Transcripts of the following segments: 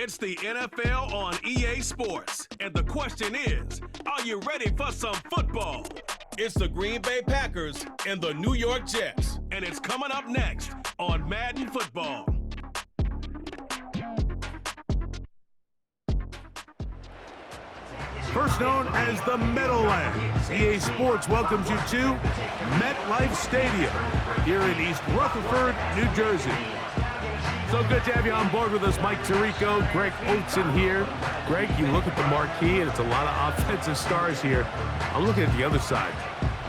It's the NFL on EA Sports. And the question is, are you ready for some football? It's the Green Bay Packers and the New York Jets. And it's coming up next on Madden Football. First known as the Meadowlands, EA Sports welcomes you to MetLife Stadium here in East Rutherford, New Jersey. So good to have you on board with us, Mike Tirico, Greg Olsen here. Greg, you look at the marquee, and it's a lot of offensive stars here. I'm looking at the other side.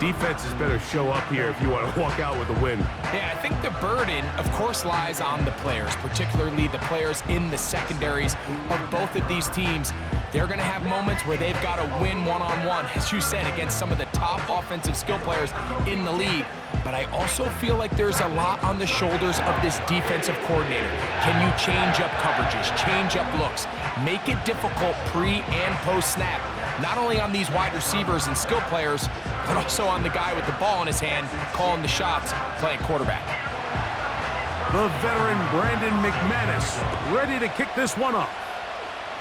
Defenses better show up here if you want to walk out with a win. Yeah, I think the burden, of course, lies on the players, particularly the players in the secondaries of both of these teams. They're going to have moments where they've got to win one-on-one, as you said, against some of the top offensive skill players in the league. But I also feel like there's a lot on the shoulders of this defensive coordinator. Can you change up coverages, change up looks, make it difficult pre- and post-snap? Not only on these wide receivers and skill players, but also on the guy with the ball in his hand, calling the shots, playing quarterback. The veteran Brandon McManus ready to kick this one off.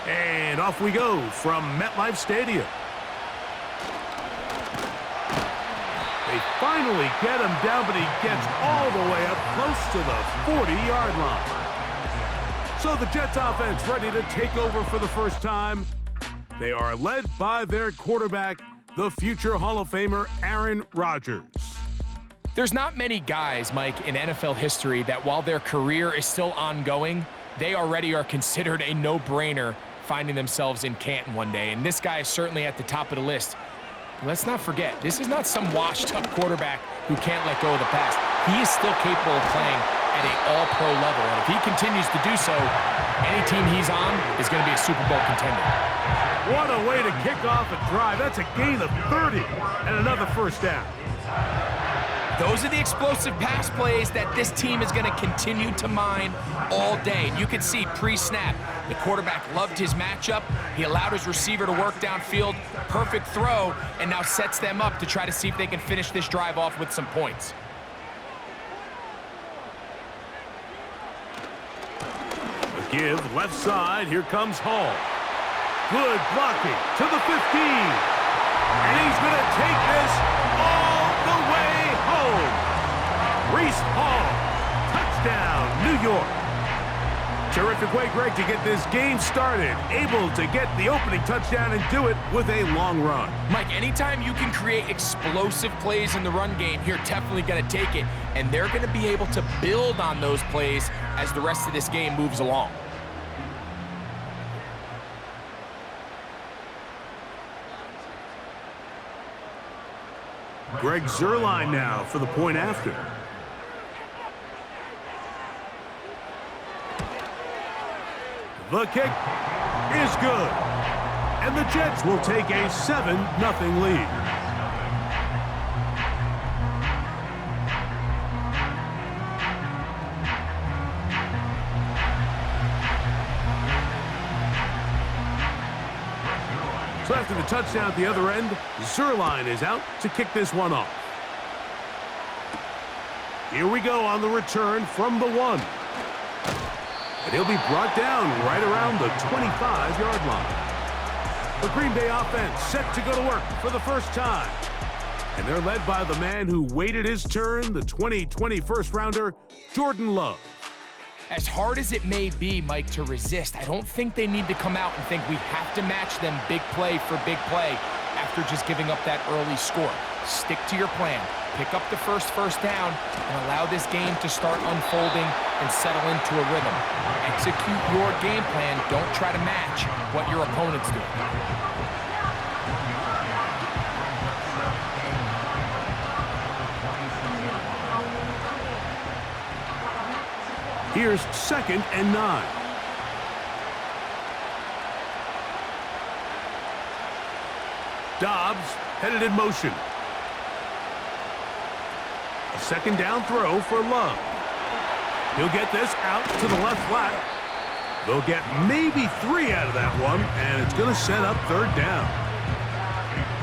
And off we go from MetLife Stadium. They finally get him down, but he gets all the way up close to the 40-yard line. So the Jets offense ready to take over for the first time. They are led by their quarterback, the future Hall of Famer Aaron Rodgers. There's not many guys, Mike, in NFL history that while their career is still ongoing, they already are considered a no-brainer finding themselves in Canton one day. And this guy is certainly at the top of the list. Let's not forget, this is not some washed-up quarterback who can't let go of the pass. He is still capable of playing at an all-pro level. And if he continues to do so, any team he's on is going to be a Super Bowl contender. What a way to kick off a drive. That's a gain of 30 and another first down. Those are the explosive pass plays that this team is going to continue to mine all day. And you can see pre-snap, the quarterback loved his matchup. He allowed his receiver to work downfield, perfect throw, and now sets them up to try to see if they can finish this drive off with some points. A give left side. Here comes Hall. Good blocking to the 15. And he's going to take this all the way home. Breece Hall, touchdown, New York. Terrific way, Greg, to get this game started. Able to get the opening touchdown and do it with a long run. Mike, anytime you can create explosive plays in the run game, you're definitely going to take it. And they're going to be able to build on those plays as the rest of this game moves along. Greg Zuerlein now for the point after. The kick is good. And the Jets will take a 7-0 lead. So after the touchdown at the other end, Zuerlein is out to kick this one off. Here we go on the return from the 1. And he'll be brought down right around the 25-yard line. The Green Bay offense set to go to work for the first time. And they're led by the man who waited his turn, the 2020 first-rounder, Jordan Love. As hard as it may be, Mike, to resist, I don't think they need to come out and think we have to match them big play for big play after just giving up that early score. Stick to your plan. Pick up the first down and allow this game to start unfolding and settle into a rhythm. Execute your game plan. Don't try to match what your opponent's doing. Here's 2nd and 9. Dobbs headed in motion. A 2nd down throw for Love. He'll get this out to the left flat. They'll get maybe 3 out of that one, and it's going to set up 3rd down.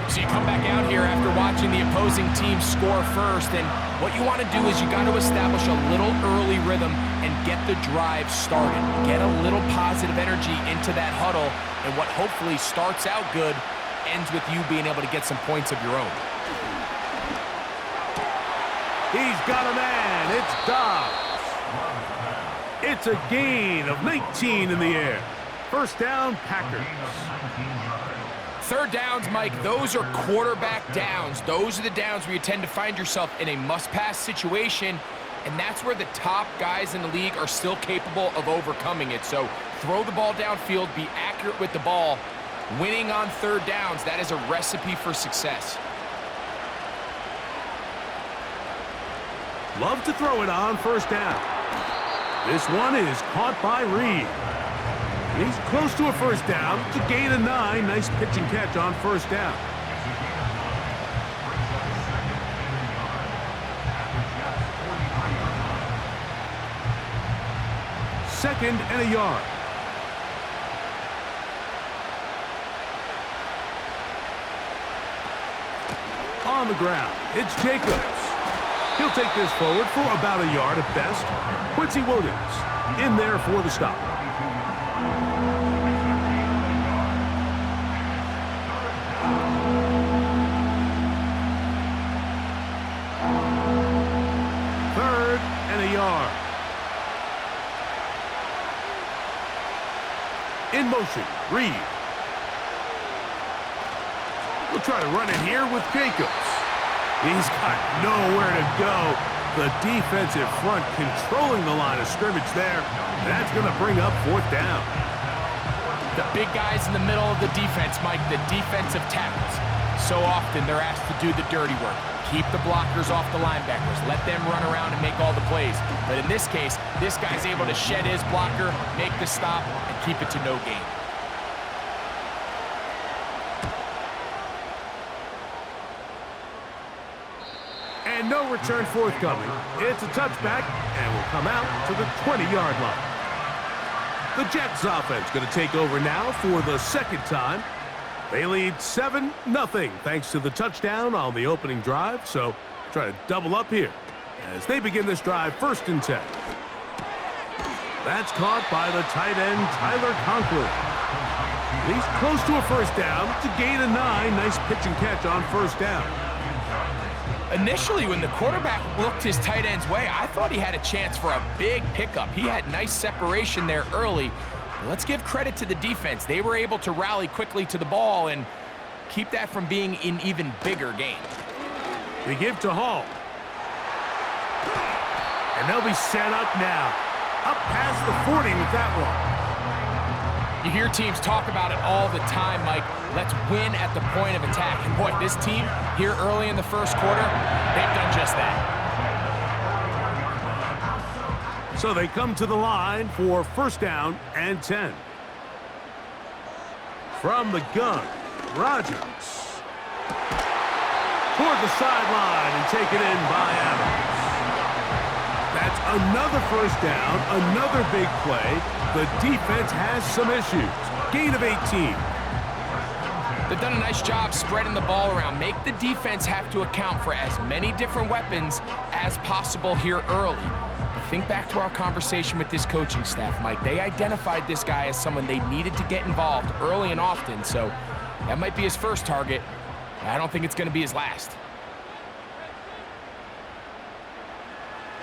So you come back out here after watching the opposing team score first, and what you want to do is you got to establish a little early rhythm and get the drive started. Get a little positive energy into that huddle, and what hopefully starts out good ends with you being able to get some points of your own. He's got a man. It's Dobbs. It's a gain of 19 in the air. First down, Packers. Third downs, Mike, those are quarterback downs. Those are the downs where you tend to find yourself in a must-pass situation, and that's where the top guys in the league are still capable of overcoming it. So throw the ball downfield, be accurate with the ball. Winning on third downs, that is a recipe for success. Love to throw it on first down. This one is caught by Reed. He's close to a first down. It's a gain of 9. Nice pitch and catch on first down. Second and a yard. On the ground, it's Jacobs. He'll take this forward for about a yard at best. Quincy Williams in there for the stop. Third and a yard. In motion, Reed. We'll try to run it here with Jacobs. He's got nowhere to go. The defensive front controlling the line of scrimmage there. That's going to bring up fourth down. The big guys in the middle of the defense, Mike, the defensive tackles. So often they're asked to do the dirty work. Keep the blockers off the linebackers. Let them run around and make all the plays. But in this case, this guy's able to shed his blocker, make the stop, and keep it to no gain. And no return forthcoming. It's a touchback, and will come out to the 20-yard line. The Jets offense going to take over now for the second time. They lead 7-0 thanks to the touchdown on the opening drive, so try to double up here as they begin this drive first and 10. That's caught by the tight end, Tyler Conklin. He's close to a first down. It's a gain of 9. Nice pitch and catch on first down. Initially, when the quarterback looked his tight end's way, I thought he had a chance for a big pickup. He had nice separation there early. Let's give credit to the defense. They were able to rally quickly to the ball and keep that from being an even bigger game. They give to Hall. And they'll be set up now. Up past the 40 with that one. You hear teams talk about it all the time, Mike. Let's win at the point of attack. And boy, this team here early in the first quarter, they've done just that. So they come to the line for first down and 10. From the gun, Rodgers. Toward the sideline and taken in by Adams. That's another first down, another big play. The defense has some issues. Gain of 18. They've done a nice job spreading the ball around. Make the defense have to account for as many different weapons as possible here early. But think back to our conversation with this coaching staff, Mike. They identified this guy as someone they needed to get involved early and often, so that might be his first target. I don't think it's going to be his last.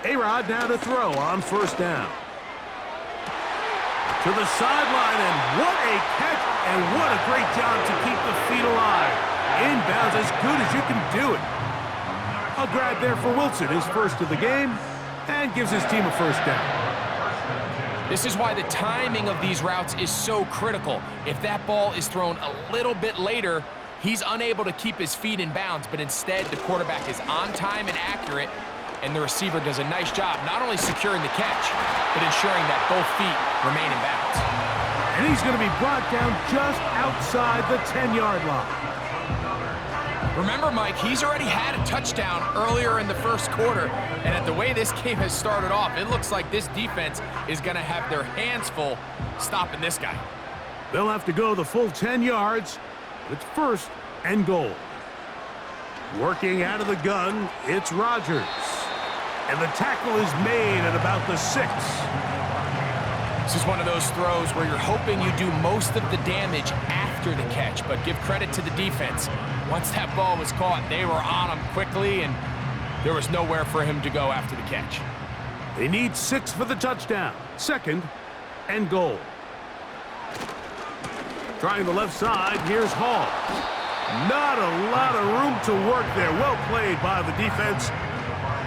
A-Rod now to throw on first down. To the sideline, and what a catch, and what a great job to keep the feet alive. Inbounds as good as you can do it. A grab there for Wilson, his first of the game, and gives his team a first down. This is why the timing of these routes is so critical. If that ball is thrown a little bit later, he's unable to keep his feet in bounds, but instead the quarterback is on time and accurate, and the receiver does a nice job not only securing the catch, but ensuring that both feet remain in bounds. And he's going to be brought down just outside the 10-yard line. Remember, Mike, he's already had a touchdown earlier in the first quarter, and at the way this game has started off, it looks like this defense is going to have their hands full stopping this guy. They'll have to go the full 10 yards. It's first and goal. Working out of the gun, it's Rodgers. And the tackle is made at about the 6. This is one of those throws where you're hoping you do most of the damage after the catch, but give credit to the defense. Once that ball was caught, they were on him quickly, and there was nowhere for him to go after the catch. They need 6 for the touchdown. 2nd and goal. Trying the left side, here's Hall. Not a lot of room to work there. Well played by the defense.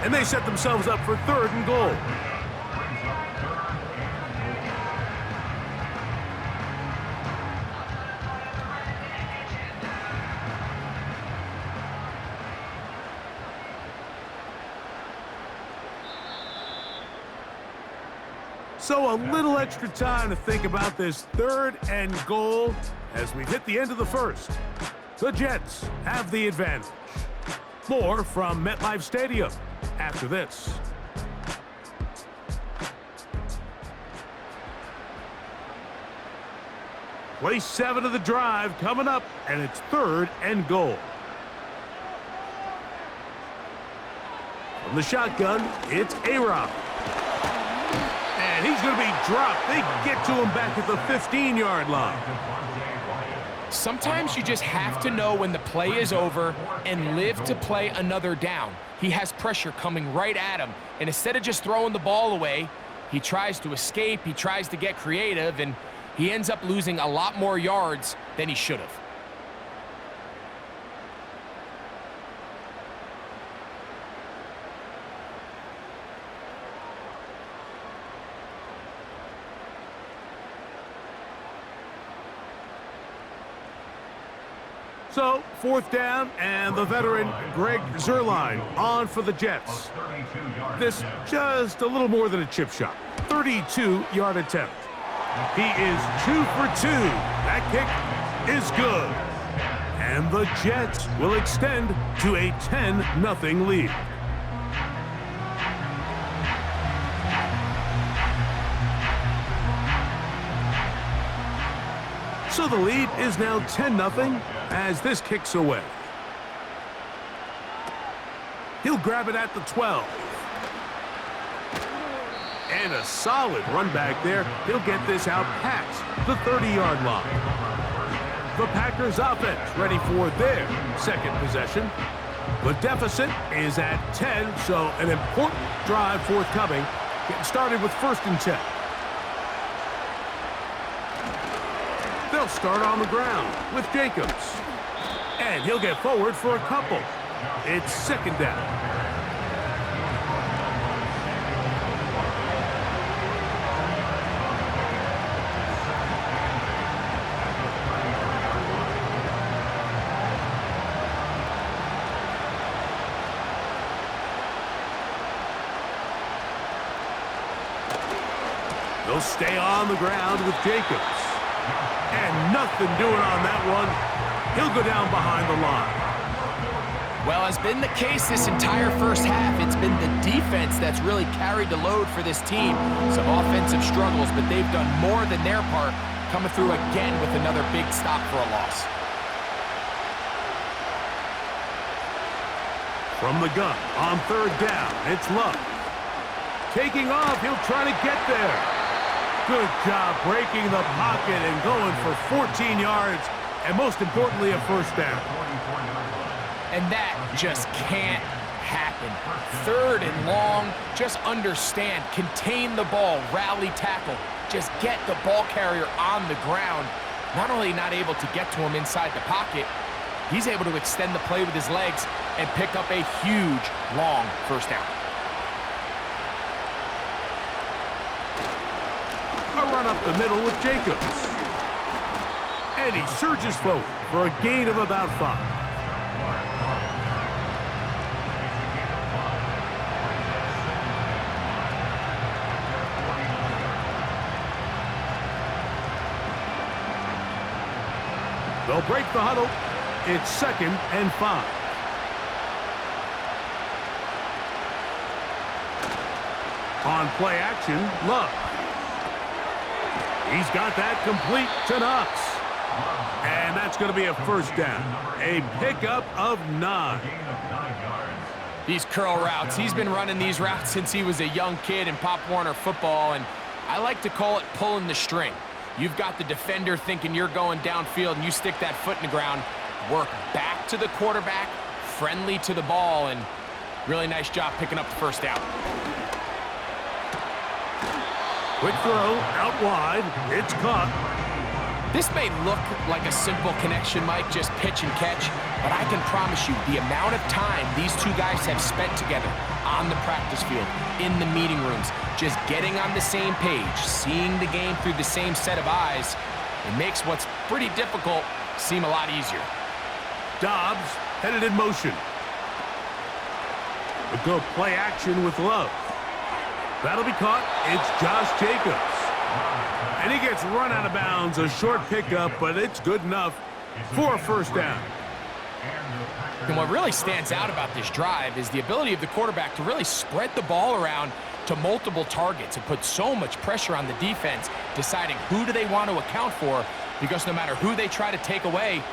And they set themselves up for 3rd and goal. So a little extra time to think about this 3rd and goal as we've hit the end of the 1st. The Jets have the advantage. More from MetLife Stadium after this. Play 7 of the drive coming up, and it's 3rd and goal. From the shotgun, it's A-Rob. And he's going to be dropped. They get to him back at the 15-yard line. Sometimes you just have to know when the play is over and live to play another down. He has pressure coming right at him, and instead of just throwing the ball away, he tries to escape, he tries to get creative, and he ends up losing a lot more yards than he should have. So, 4th down, and the veteran Greg Zuerlein on for the Jets. This just a little more than a chip shot. 32-yard attempt. He is 2 for 2. That kick is good. And the Jets will extend to a 10-0 lead. So the lead is now 10-0 as this kicks away. He'll grab it at the 12. And a solid run back there. He'll get this out past the 30-yard line. The Packers offense ready for their 2nd possession. The deficit is at 10, so an important drive forthcoming. Getting started with 1st and 10. They'll start on the ground with Jacobs. And he'll get forward for a couple. It's 2nd down. They'll stay on the ground with Jacobs. And nothing doing on that one. He'll go down behind the line. Well, as been the case this entire first half, it's been the defense that's really carried the load for this team. Some offensive struggles, but they've done more than their part, coming through again with another big stop for a loss. From the gun on 3rd down, it's Love. Taking off, he'll try to get there. Good job breaking the pocket and going for 14 yards, and most importantly, a 1st down. And that just can't happen. 3rd and long, just understand, contain the ball, rally tackle, just get the ball carrier on the ground. Not only not able to get to him inside the pocket, he's able to extend the play with his legs and pick up a huge, long 1st down. A run up the middle with Jacobs. And he surges forward for a gain of about 5. They'll break the huddle. It's 2nd and 5. On play action, Love. He's got that complete to Knox. And that's it's going to be a first down. A pickup of 9. These curl routes, he's been running these routes since he was a young kid in Pop Warner football, and I like to call it pulling the string. You've got the defender thinking you're going downfield, and you stick that foot in the ground, work back to the quarterback, friendly to the ball, and really nice job picking up the first down. Quick throw, out wide, it's caught. This may look like a simple connection, Mike, just pitch and catch, but I can promise you the amount of time these two guys have spent together on the practice field, in the meeting rooms, just getting on the same page, seeing the game through the same set of eyes, it makes what's pretty difficult seem a lot easier. Dobbs headed in motion. A go play action with Love. That'll be caught. It's Josh Jacobs. And he gets run out of bounds. A short pickup, but it's good enough for a first down. And what really stands out about this drive is the ability of the quarterback to really spread the ball around to multiple targets and put so much pressure on the defense, deciding who do they want to account for, because no matter who they try to take away,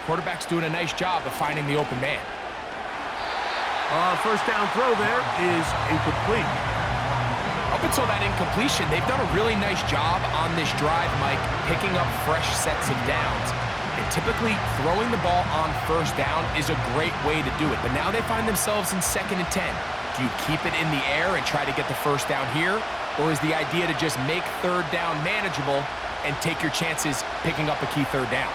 quarterback's doing a nice job of finding the open man. First down throw there is incomplete. Up until that incompletion, they've done a really nice job on this drive, Mike, picking up fresh sets of downs. And typically, throwing the ball on first down is a great way to do it. But now they find themselves in 2nd and 10. Do you keep it in the air and try to get the first down here? Or is the idea to just make third down manageable and take your chances picking up a key third down?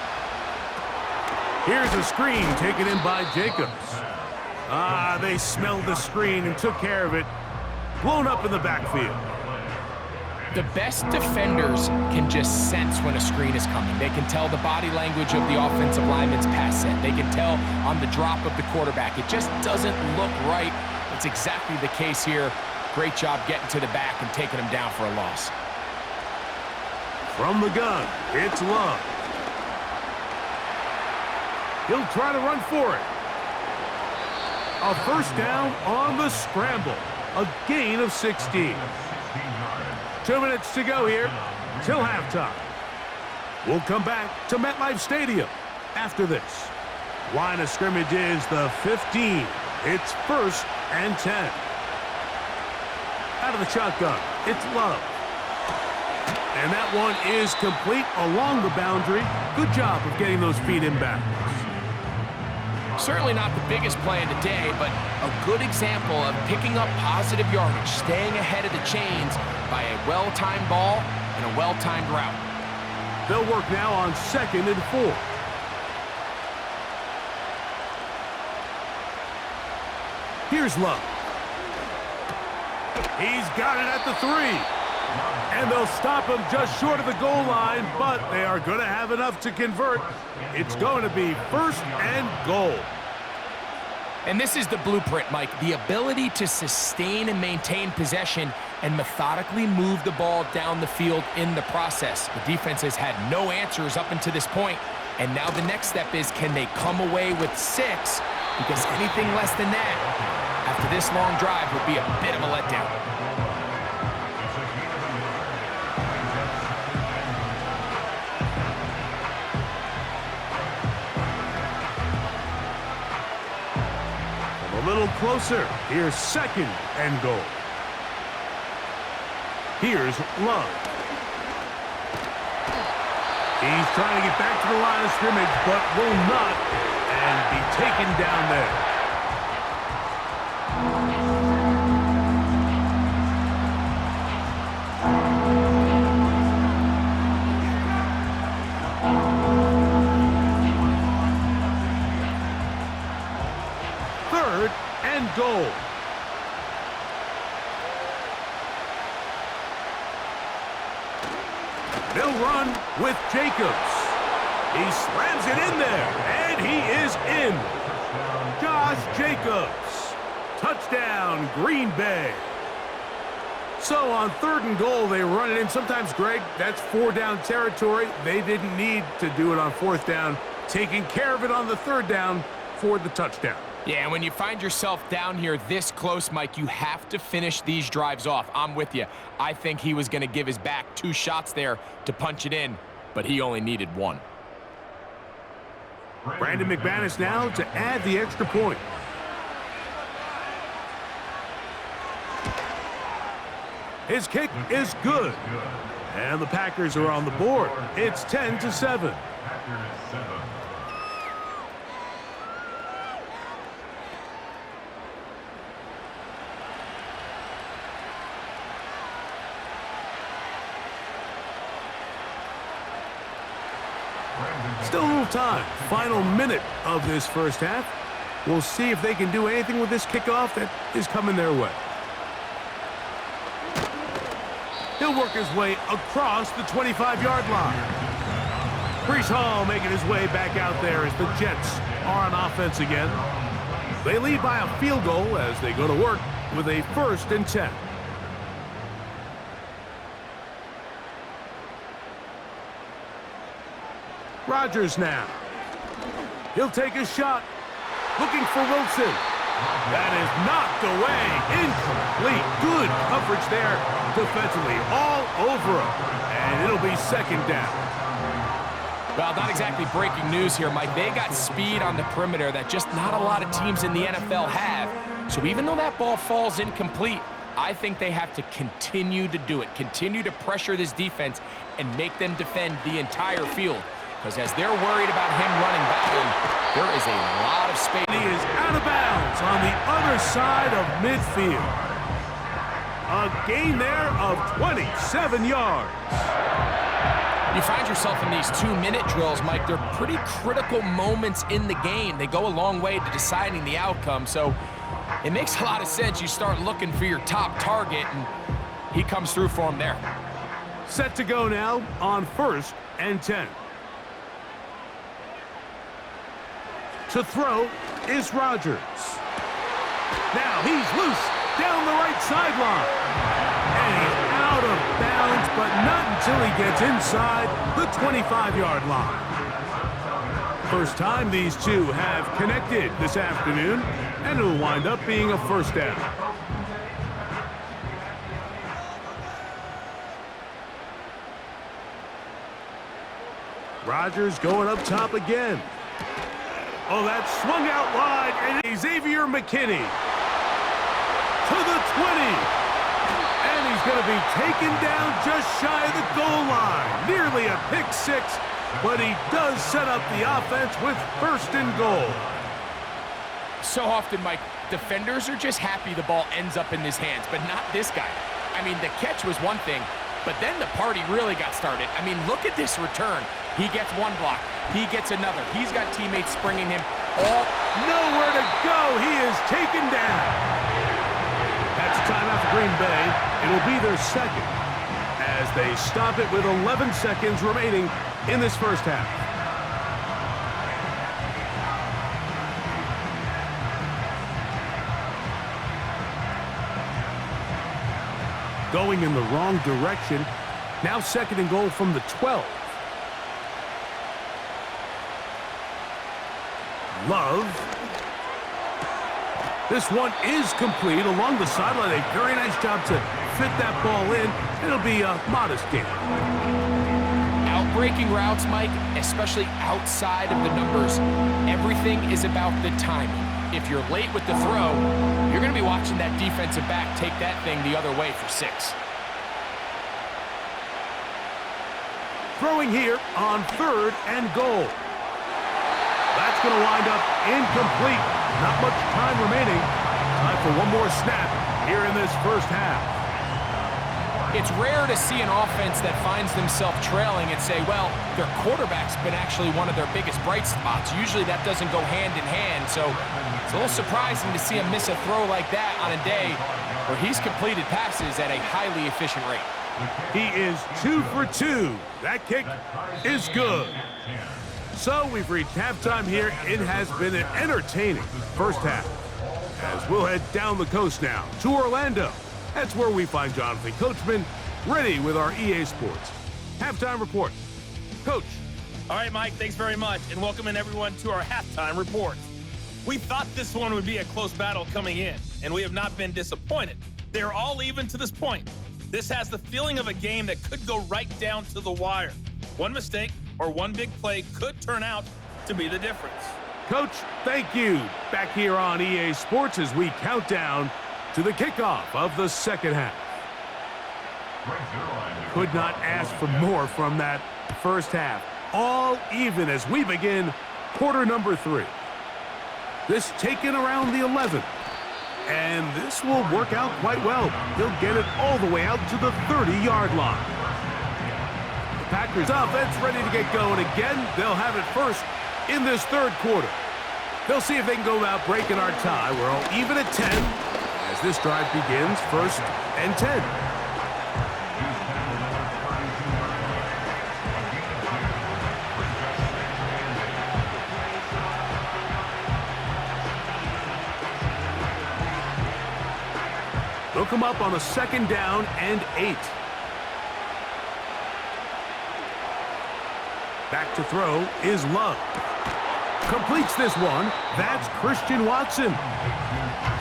Here's a screen taken in by Jacobs. They smelled the screen and took care of it. Blown up in the backfield. The best defenders can just sense when a screen is coming. They can tell the body language of the offensive lineman's pass set. They can tell on the drop of the quarterback. It just doesn't look right. It's exactly the case here. Great job getting to the back and taking him down for a loss. From the gun, it's Love. He'll try to run for it. A first down on the scramble. A gain of 16. 2 minutes to go here till halftime. We'll come back to MetLife Stadium after this. Line of scrimmage is the 15. It's 1st and 10. Out of the shotgun, it's Love. And that one is complete along the boundary. Good job of getting those feet in back. Certainly not the biggest play of the day, but a good example of picking up positive yardage, staying ahead of the chains by a well-timed ball and a well-timed route. They'll work now on 2nd and 4. Here's Love. He's got it at the 3. And they'll stop him just short of the goal line, but they are going to have enough to convert. It's going to be 1st and goal. And this is the blueprint, Mike. The ability to sustain and maintain possession and methodically move the ball down the field in the process. The defense has had no answers up until this point, and now the next step is, can they come away with 6? Because anything less than that, after this long drive, would be a bit of a letdown. A little closer. Here's 2nd and goal. Here's Love. He's trying to get back to the line of scrimmage, but will not, and be taken down there. Goal. They'll run with Jacobs. He slams it in there, and he is in. Josh Jacobs. Touchdown, Green Bay. So on 3rd and goal, they run it in. Sometimes, Greg, that's 4-down territory. They didn't need to do it on 4th down. Taking care of it on the 3rd down for the touchdown. Yeah, and when you find yourself down here this close, Mike, you have to finish these drives off. I'm with you. I think he was going to give his back 2 shots there to punch it in, but he only needed 1. Brandon McManus now to add the extra point. His kick is good. And the Packers are on the board. It's 10-7. Still a little time. Final minute of this first half. We'll see if they can do anything with this kickoff that is coming their way. He'll work his way across the 25-yard line. Breece Hall making his way back out there as the Jets are on offense again. They lead by a field goal as they go to work with a 1st and 10. Rodgers now. He'll take a shot. Looking for Wilson. That is knocked away. Incomplete. Good coverage there defensively. All over him. And it'll be 2nd down. Well, not exactly breaking news here, Mike. They got speed on the perimeter that just not a lot of teams in the NFL have. So even though that ball falls incomplete, I think they have to continue to do it. Continue to pressure this defense and make them defend the entire field. Because as they're worried about him running back in, there is a lot of space. He is out of bounds on the other side of midfield. A gain there of 27 yards. You find yourself in these 2-minute drills, Mike. They're pretty critical moments in the game. They go a long way to deciding the outcome. So it makes a lot of sense. You start looking for your top target, and he comes through for him there. Set to go now on 1st and 10. To throw is Rodgers. Now he's loose down the right sideline. And he's out of bounds, but not until he gets inside the 25-yard line. First time these two have connected this afternoon, and it'll wind up being a 1st down. Rodgers going up top again. Oh, that swung out wide, and Xavier McKinney to the 20. And he's going to be taken down just shy of the goal line. Nearly a pick 6, but he does set up the offense with 1st and goal. So often, Mike, defenders are just happy the ball ends up in his hands, but not this guy. I mean, the catch was one thing, but then the party really got started. I mean, look at this return. He gets one block. He gets another. He's got teammates springing him all. Nowhere to go. He is taken down. That's a timeout for Green Bay. It'll be their 2nd as they stop it with 11 seconds remaining in this first half. Going in the wrong direction. Now 2nd and goal from the 12. Love. This one is complete along the sideline. A very nice job to fit that ball in. It'll be a modest gain. Outbreaking routes, Mike, especially outside of the numbers, everything is about the timing. If you're late with the throw, you're going to be watching that defensive back take that thing the other way for 6. Throwing here on 3rd and goal. That's going to wind up incomplete. Not much time remaining. Time for one more snap here in this first half. It's rare to see an offense that finds themselves trailing and say, well, their quarterback's been actually one of their biggest bright spots. Usually that doesn't go hand in hand, so it's a little surprising to see him miss a throw like that on a day where he's completed passes at a highly efficient rate. He is 2 for 2. That kick is good. So we've reached halftime here. It has been an entertaining first half. As we'll head down the coast now to Orlando. That's where we find Jonathan Coachman ready with our EA Sports halftime report. Coach. All right, Mike, thanks very much, and welcome in everyone to our halftime report. We thought this one would be a close battle coming in, and we have not been disappointed. They're all even to this point. This has the feeling of a game that could go right down to the wire. One mistake or one big play could turn out to be the difference. Coach, thank you. Back here on EA Sports as we count down to the kickoff of the second half. Could not ask for more from that first half. All even as we begin quarter number 3. This taken around the 11. And this will work out quite well. He'll get it all the way out to the 30-yard line. The Packers offense ready to get going again. They'll have it first in this third quarter. They'll see if they can go about breaking our tie. We're all even at 10 as this drive begins, 1st and 10. They'll come up on a 2nd down and 8. Back to throw is Love. Completes this one. That's Christian Watson.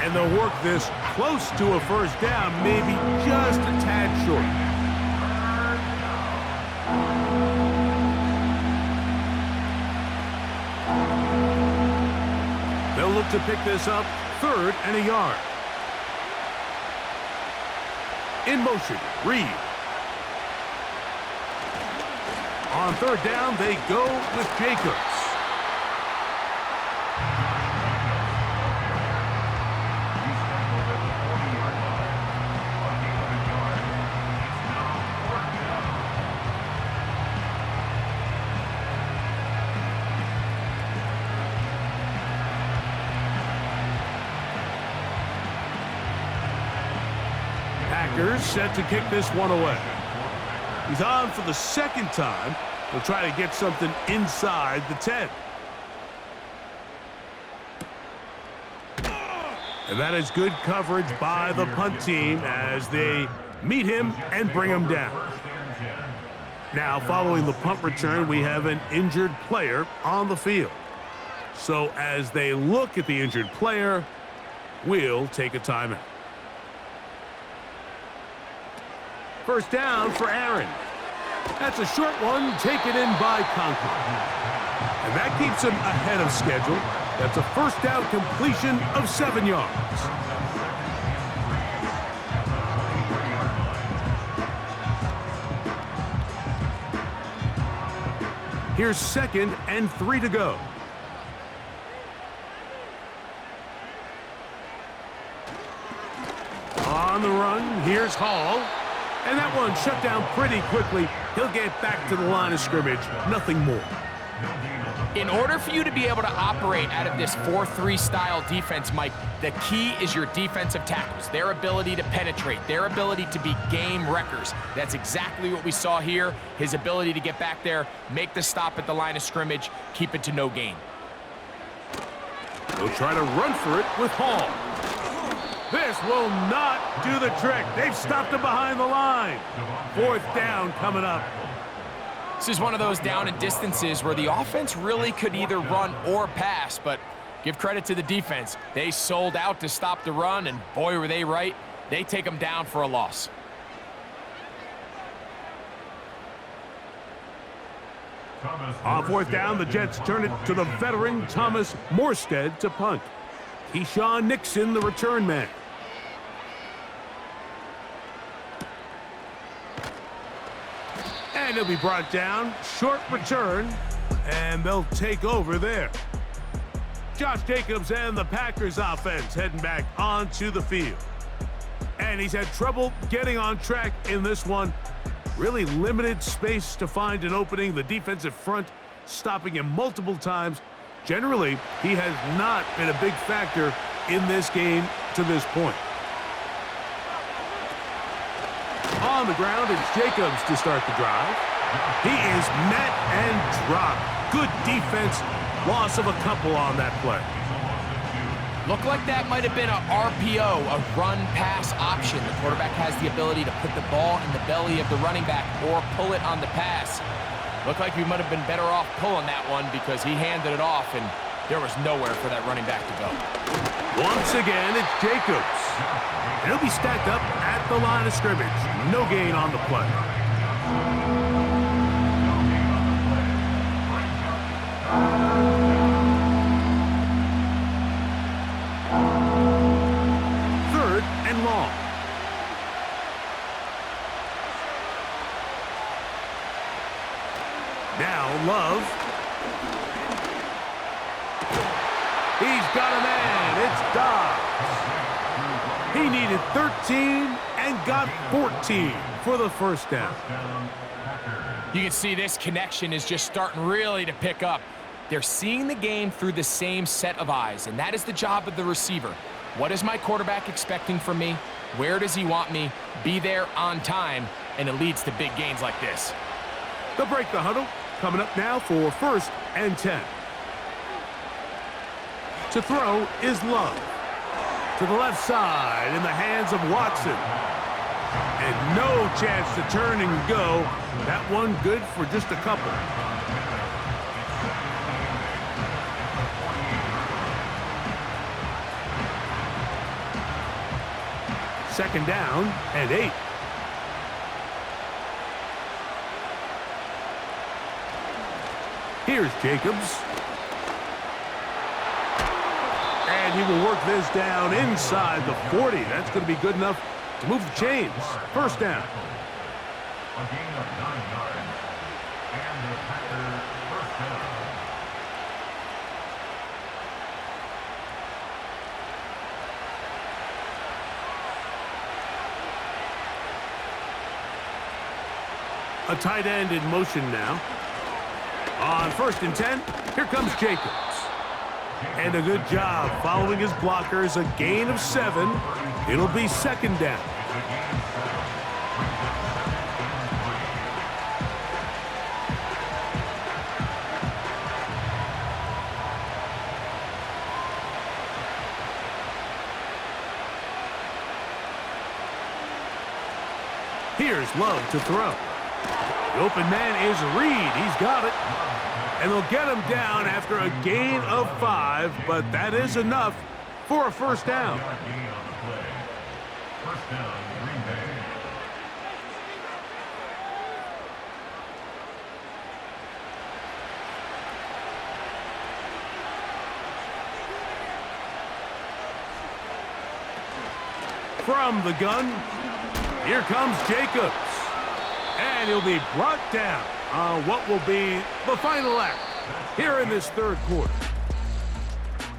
And they'll work this close to a 1st down, maybe just a tad short. They'll look to pick this up 3rd and a yard. In motion, Reed. On 3rd down, they go with Jacobs. Packers set to kick this one away. He's on for the 2nd time. He'll try to get something inside the 10. And that is good coverage by the punt team as they meet him and bring him down. Now, following the punt return, we have an injured player on the field. So as they look at the injured player, we'll take a timeout. 1st down for Aaron. That's a short one taken in by Conklin. And that keeps him ahead of schedule. That's a 1st down completion of 7 yards. Here's 2nd and 3 to go. On the run, here's Hall. And that one shut down pretty quickly. He'll get back to the line of scrimmage. Nothing more. In order for you to be able to operate out of this 4-3 style defense, Mike, the key is your defensive tackles, their ability to penetrate, their ability to be game wreckers. That's exactly what we saw here. His ability to get back there, make the stop at the line of scrimmage, keep it to no gain. They'll try to run for it with Hall. This will not do the trick. They've stopped him behind the line. 4th down coming up. This is one of those down and distances where the offense really could either run or pass, but give credit to the defense. They sold out to stop the run, and boy, were they right. They take them down for a loss. On 4th down, the Jets turn it to the veteran Thomas Morstead to punt. Keyshawn Nixon, the return man. And he'll be brought down. Short return. And they'll take over there. Josh Jacobs and the Packers offense heading back onto the field. And he's had trouble getting on track in this one. Really limited space to find an opening. The defensive front stopping him multiple times. Generally, he has not been a big factor in this game to this point. On the ground, it's Jacobs to start the drive. He is met and dropped. Good defense. Loss of a couple on that play. Looked like that might have been a RPO, a run-pass option. The quarterback has the ability to put the ball in the belly of the running back or pull it on the pass. Looked like we might have been better off pulling that one because he handed it off, and there was nowhere for that running back to go. Once again, it's Jacobs. And he'll be stacked up at the line of scrimmage. No gain on the play. Now Love. He's got a man. It's Dobbs. He needed 13 and got 14 for the first down. You can see this connection is just starting really to pick up. They're seeing the game through the same set of eyes, and that is the job of the receiver. What is my quarterback expecting from me? Where does he want me? Be there on time, and it leads to big gains like this. They'll break the huddle. Coming up now for 1st and 10. To throw is Love. To the left side in the hands of Watson. And no chance to turn and go. That one good for just a couple. Second down and 8. Here's Jacobs. And he will work this down inside the 40. That's going to be good enough to move the chains. First down. A gain of 9 yards. And the Packers first down. A tight end in motion now. On 1st and 10, here comes Jacobs. And a good job following his blockers, a gain of 7. It'll be second down. Here's Love to throw. The open man is Reed. He's got it. And they'll get him down after a gain of 5, but that is enough for a first down. First down, Green Bay. From the gun, here comes Jacobs. And he'll be brought down on what will be the final act here in this third quarter.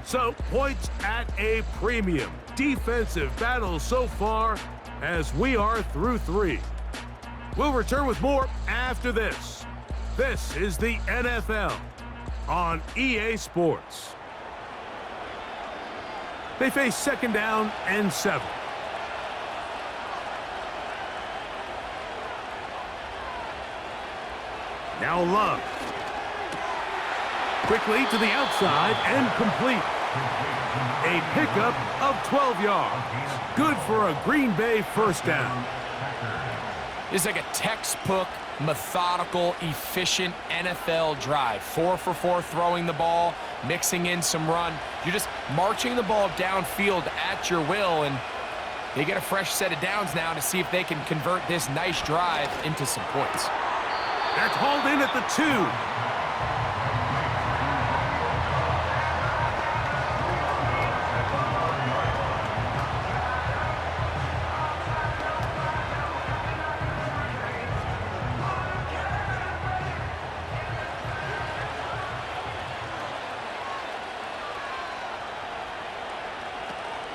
So, points at a premium. Defensive battle so far as we are through 3. We'll return with more after this. This is the NFL on EA Sports. They face second down and 7. Now Love. Quickly to the outside and complete. A pickup of 12 yards. Good for a Green Bay first down. This is like a textbook, methodical, efficient NFL drive. 4 for 4 throwing the ball, mixing in some run. You're just marching the ball downfield at your will, and they get a fresh set of downs now to see if they can convert this nice drive into some points. That's hauled in at the 2.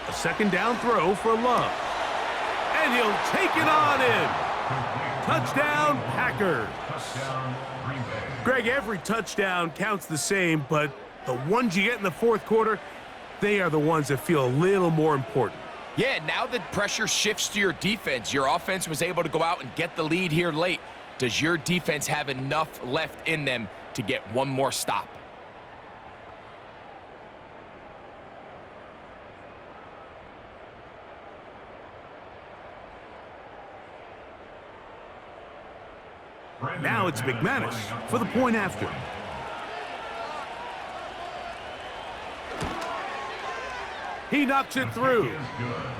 A second down throw for Love. And he'll take it on in. Touchdown, Packers. Greg, every touchdown counts the same, but the ones you get in the fourth quarter, they are the ones that feel a little more important. Yeah, now the pressure shifts to your defense. Your offense was able to go out and get the lead here late. Does your defense have enough left in them to get one more stop? Now it's McManus for the point after. He knocks it through.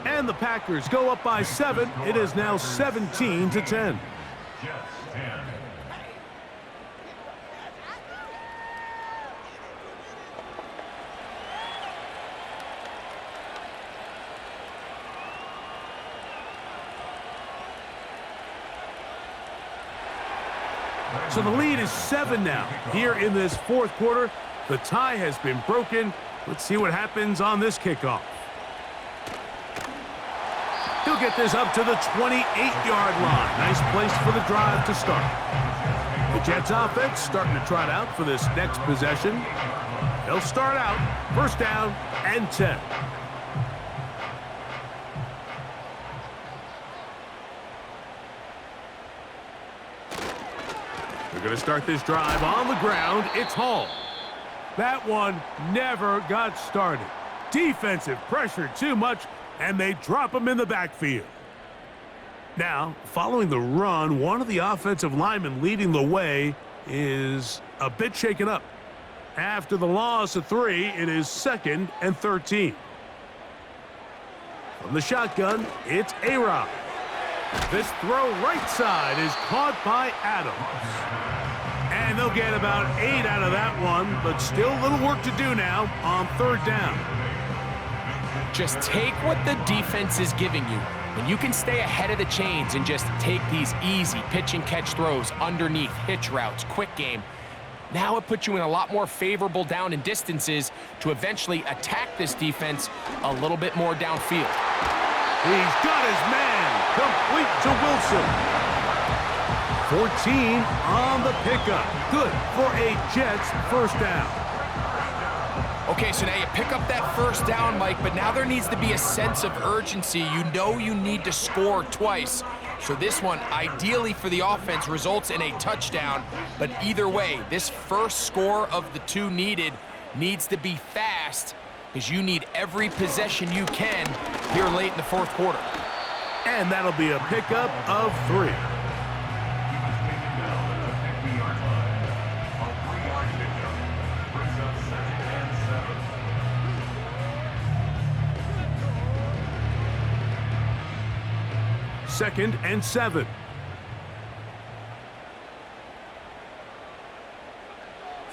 And the Packers go up by 7. It is now 17-10. So the lead is 7 now. Here in this fourth quarter, the tie has been broken. Let's see what happens on this kickoff. He'll get this up to the 28-yard line. Nice place for the drive to start. The Jets offense starting to trot out for this next possession. They'll start out first down and 10. They're going to start this drive on the ground. It's Hall. That one never got started. Defensive pressure too much, and they drop him in the backfield. Now, following the run, one of the offensive linemen leading the way is a bit shaken up. After the loss of 3, it is 2nd and 13. From the shotgun, it's A-Rod. This throw right side is caught by Adams. And they'll get about 8 out of that one, but still a little work to do now on 3rd down. Just take what the defense is giving you. When you can stay ahead of the chains and just take these easy pitch and catch throws underneath, hitch routes, quick game, now it puts you in a lot more favorable down and distances to eventually attack this defense a little bit more downfield. He's got his man, complete to Wilson. 14 on the pickup. Good for a Jets first down. Okay, so now you pick up that first down, Mike, but now there needs to be a sense of urgency. You know you need to score twice. So this one, ideally for the offense, results in a touchdown. But either way, this first score of the 2 needed needs to be fast, because you need every possession you can here late in the fourth quarter. And that'll be a pickup of 3. Second and 7.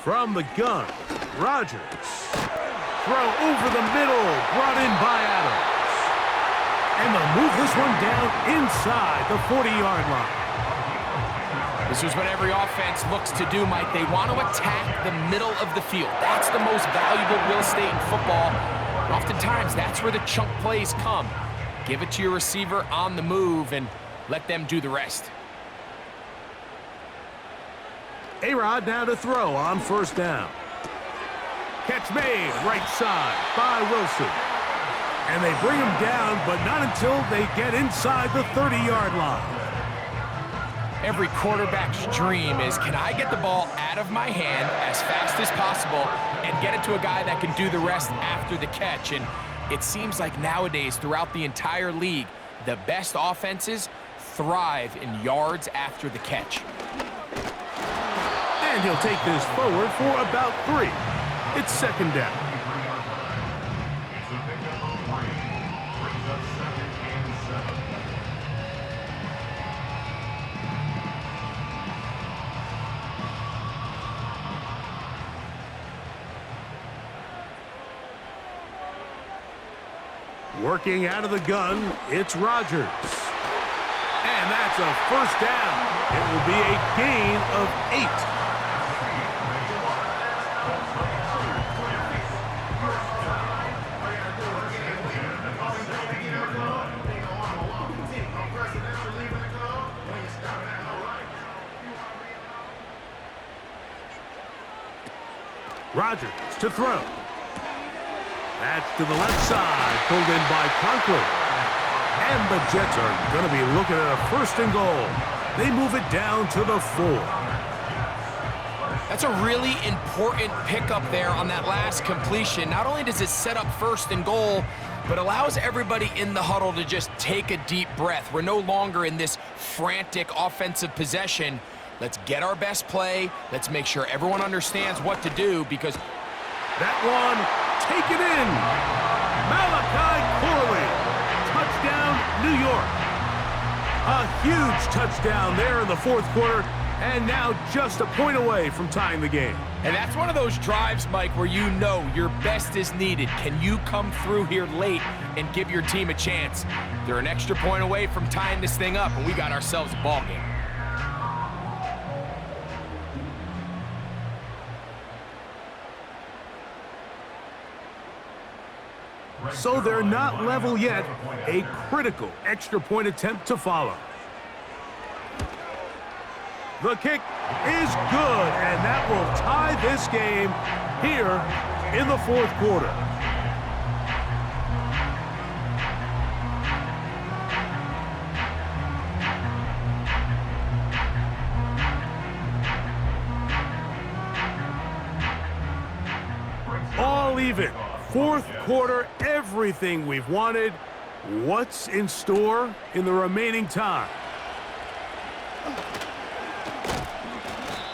From the gun, Rodgers. Throw over the middle, brought in by Adams. And they'll move this one down inside the 40-yard line. This is what every offense looks to do, Mike. They want to attack the middle of the field. That's the most valuable real estate in football. And oftentimes, that's where the chunk plays come. Give it to your receiver on the move and let them do the rest. A-Rod now to throw on first down. Catch made right side by Wilson. And they bring him down, but not until they get inside the 30-yard line. Every quarterback's dream is, can I get the ball out of my hand as fast as possible and get it to a guy that can do the rest after the catch? And it seems like nowadays, throughout the entire league, the best offenses thrive in yards after the catch. And he'll take this forward for about 3. It's 2nd down. Working out of the gun, it's Rodgers. And that's a first down. It will be a gain of 8. Rodgers to throw. That's to the left side, pulled in by Conklin. And the Jets are going to be looking at a 1st and goal. They move it down to the 4. That's a really important pickup there on that last completion. Not only does it set up 1st and goal, but allows everybody in the huddle to just take a deep breath. We're no longer in this frantic offensive possession. Let's get our best play. Let's make sure everyone understands what to do, because that one taken in. Malachi Corley. Touchdown, New York. A huge touchdown there in the fourth quarter, and now just a point away from tying the game. And that's one of those drives, Mike, where you know your best is needed. Can you come through here late and give your team a chance? They're an extra point away from tying this thing up, and we got ourselves a ball game. so they're not level yet. A critical extra point attempt to follow. The kick is good, and that will tie this game here in the fourth quarter. All even. Fourth quarter, everything we've wanted. What's in store in the remaining time?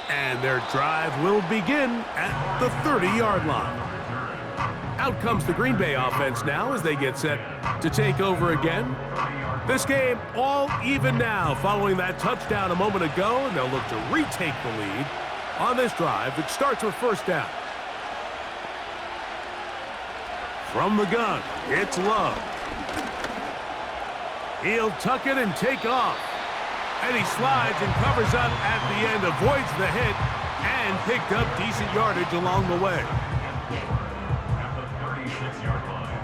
And their drive will begin at the 30-yard line. Out comes the Green Bay offense now as they get set to take over again. This game all even now following that touchdown a moment ago, and they'll look to retake the lead on this drive that starts with first down. From the gun, it's Love. He'll tuck it and take off. And he slides and covers up at the end, avoids the hit, and picked up decent yardage along the way. At the 36-yard line.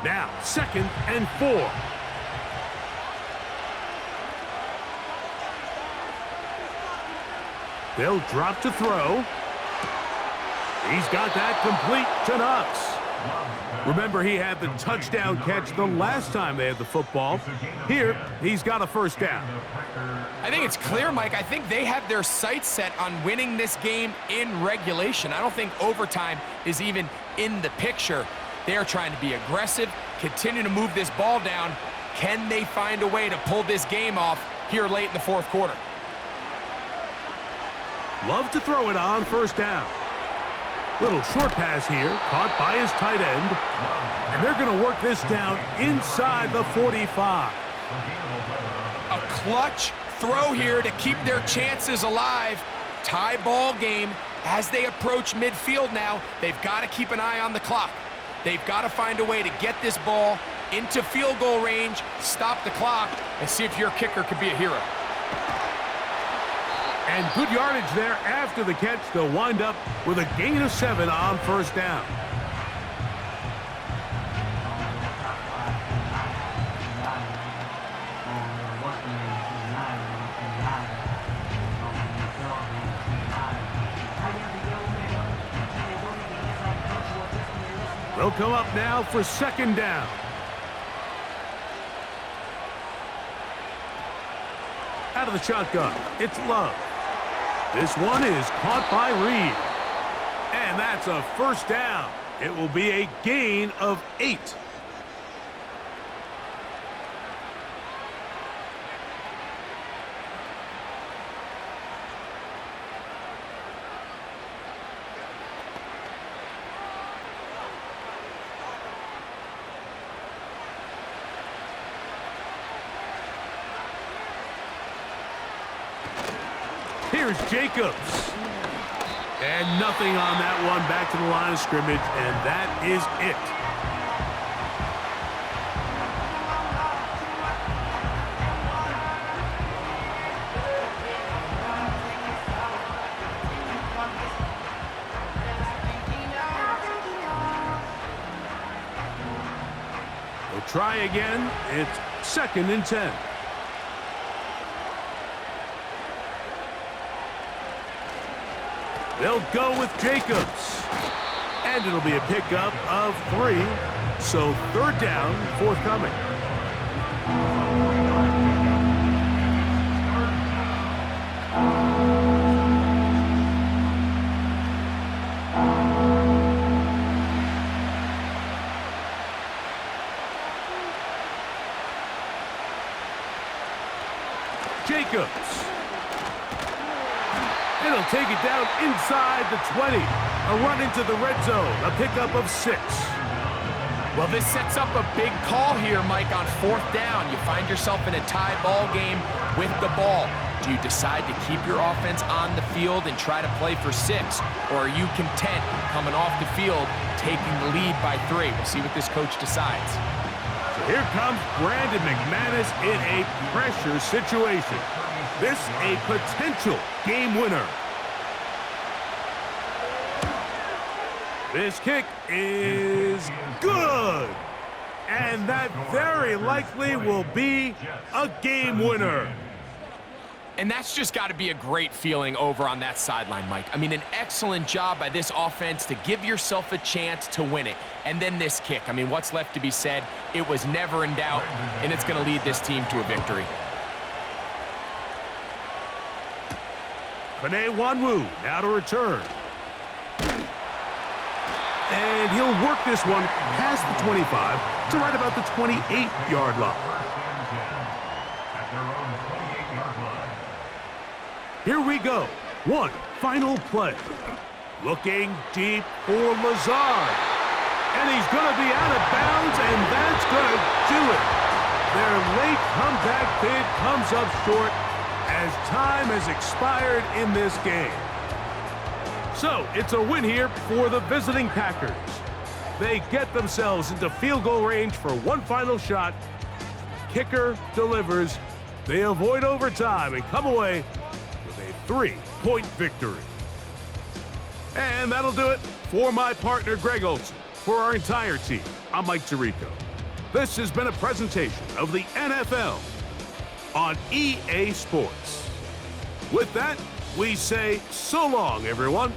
Now, 2nd and 4. They'll drop to throw. He's got that complete to Knox. Remember, he had the touchdown catch the last time they had the football. Here, he's got a first down. I think it's clear, Mike. I think they have their sights set on winning this game in regulation. I don't think overtime is even in the picture. They are trying to be aggressive, continue to move this ball down. Can they find a way to pull this game off here late in the fourth quarter? Love to throw it on first down. Little short pass here, caught by his tight end. And they're going to work this down inside the 45. A clutch throw here to keep their chances alive. Tie ball game as they approach midfield now. They've got to keep an eye on the clock. They've got to find a way to get this ball into field goal range, stop the clock, and see if your kicker could be a hero. And good yardage there after the catch. They'll wind up with a gain of 7 on first down. They'll come up now for 2nd down. Out of the shotgun, it's Love. This one is caught by Reed. And that's a first down. It will be a gain of 8. Here's Jacobs. And nothing on that one, back to the line of scrimmage, and that is it. We'll try again. It's 2nd and 10. They'll go with Jacobs. And it'll be a pickup of 3. So 3rd down, forthcoming. Jacobs. It'll take it down inside the 20. A run into the red zone. A pickup of 6. Well, this sets up a big call here, Mike, on 4th down. You find yourself in a tie ball game with the ball. Do you decide to keep your offense on the field and try to play for 6? Or are you content coming off the field, taking the lead by 3? We'll see what this coach decides. So here comes Brandon McManus in a pressure situation. This a potential game winner. This kick is good. And that very likely will be a game winner. And that's just got to be a great feeling over on that sideline, Mike. I mean, an excellent job by this offense to give yourself a chance to win it. And then this kick. I mean, what's left to be said? It was never in doubt, and it's going to lead this team to a victory. Penei Wanwu now to return. And he'll work this one past the 25 to right about the 28-yard line. At their own 28-yard line. Here we go. One final play. Looking deep for Lazard. And he's going to be out of bounds, and that's going to do it. Their late comeback bid comes up short as time has expired in this game. So, it's a win here for the visiting Packers. They get themselves into field goal range for one final shot. Kicker delivers. They avoid overtime and come away with a 3-point victory. And that'll do it for my partner, Greg Olson. For our entire team, I'm Mike Tirico. This has been a presentation of the NFL on EA Sports. With that, we say so long, everyone.